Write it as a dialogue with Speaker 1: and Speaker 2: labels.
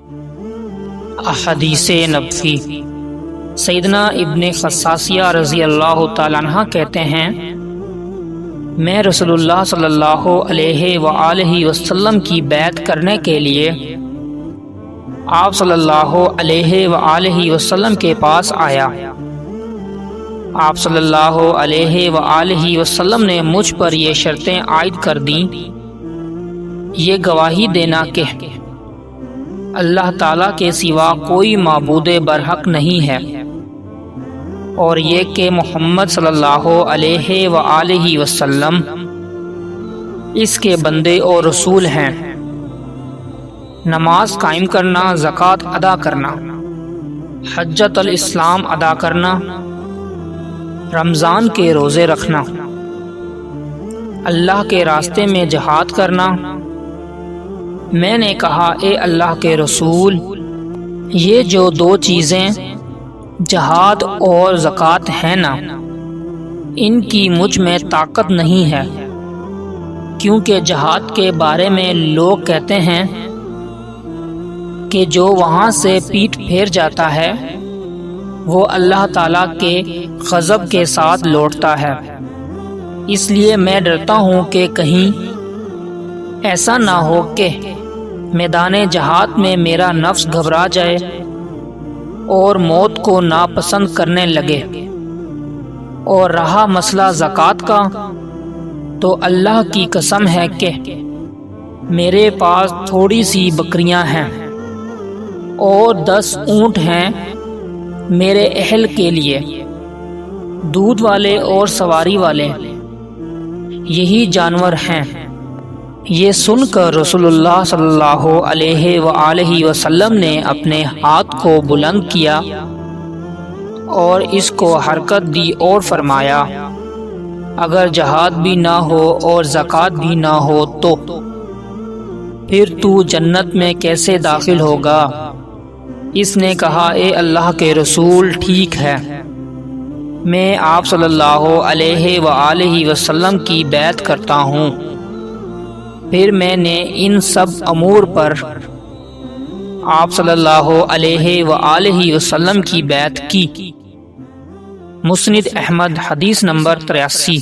Speaker 1: احادیث نبوی۔ سیدنا ابن خصاصیہ رضی اللہ تعالیٰ عنہ کہتے ہیں، میں رسول اللہ صلی اللہ علیہ وآلہ وسلم کی بیعت کرنے کے لیے آپ صلی اللہ علیہ وآلہ وسلم کے پاس آیا۔ آپ صلی اللہ علیہ وآلہ وسلم نے مجھ پر یہ شرطیں عائد کر دیں، یہ گواہی دینا کہ اللہ تعالیٰ کے سوا کوئی معبود برحق نہیں ہے، اور یہ کہ محمد صلی اللہ علیہ وآلہ وسلم اس کے بندے اور رسول ہیں۔ نماز قائم کرنا، زکوٰۃ ادا کرنا، حجۃ الاسلام ادا کرنا، رمضان کے روزے رکھنا، اللہ کے راستے میں جہاد کرنا۔ میں نے کہا، اے اللہ کے رسول، یہ جو دو چیزیں جہاد اور زکوٰۃ ہیں نا، ان کی مجھ میں طاقت نہیں ہے، کیونکہ جہاد کے بارے میں لوگ کہتے ہیں کہ جو وہاں سے پیٹھ پھیر جاتا ہے وہ اللہ تعالیٰ کے غضب کے ساتھ لوٹتا ہے، اس لیے میں ڈرتا ہوں کہ کہیں ایسا نہ ہو کہ میدان جہاد میں میرا نفس گھبرا جائے اور موت کو ناپسند کرنے لگے۔ اور رہا مسئلہ زکوٰۃ کا، تو اللہ کی قسم ہے کہ میرے پاس تھوڑی سی بکریاں ہیں اور 10 اونٹ ہیں میرے اہل کے لیے، دودھ والے اور سواری والے، یہی جانور ہیں۔ یہ سن کر رسول اللہ صلی اللہ علیہ وآلہ وسلم نے اپنے ہاتھ کو بلند کیا اور اس کو حرکت دی اور فرمایا، اگر جہاد بھی نہ ہو اور زکوٰۃ بھی نہ ہو تو پھر تو جنت میں کیسے داخل ہوگا؟ اس نے کہا، اے اللہ کے رسول، ٹھیک ہے، میں آپ صلی اللہ علیہ وآلہ وسلم کی بیعت کرتا ہوں۔ پھر میں نے ان سب امور پر آپ صلی اللہ علیہ وآلہ وسلم کی بیعت کی۔ مسند احمد، حدیث نمبر 83۔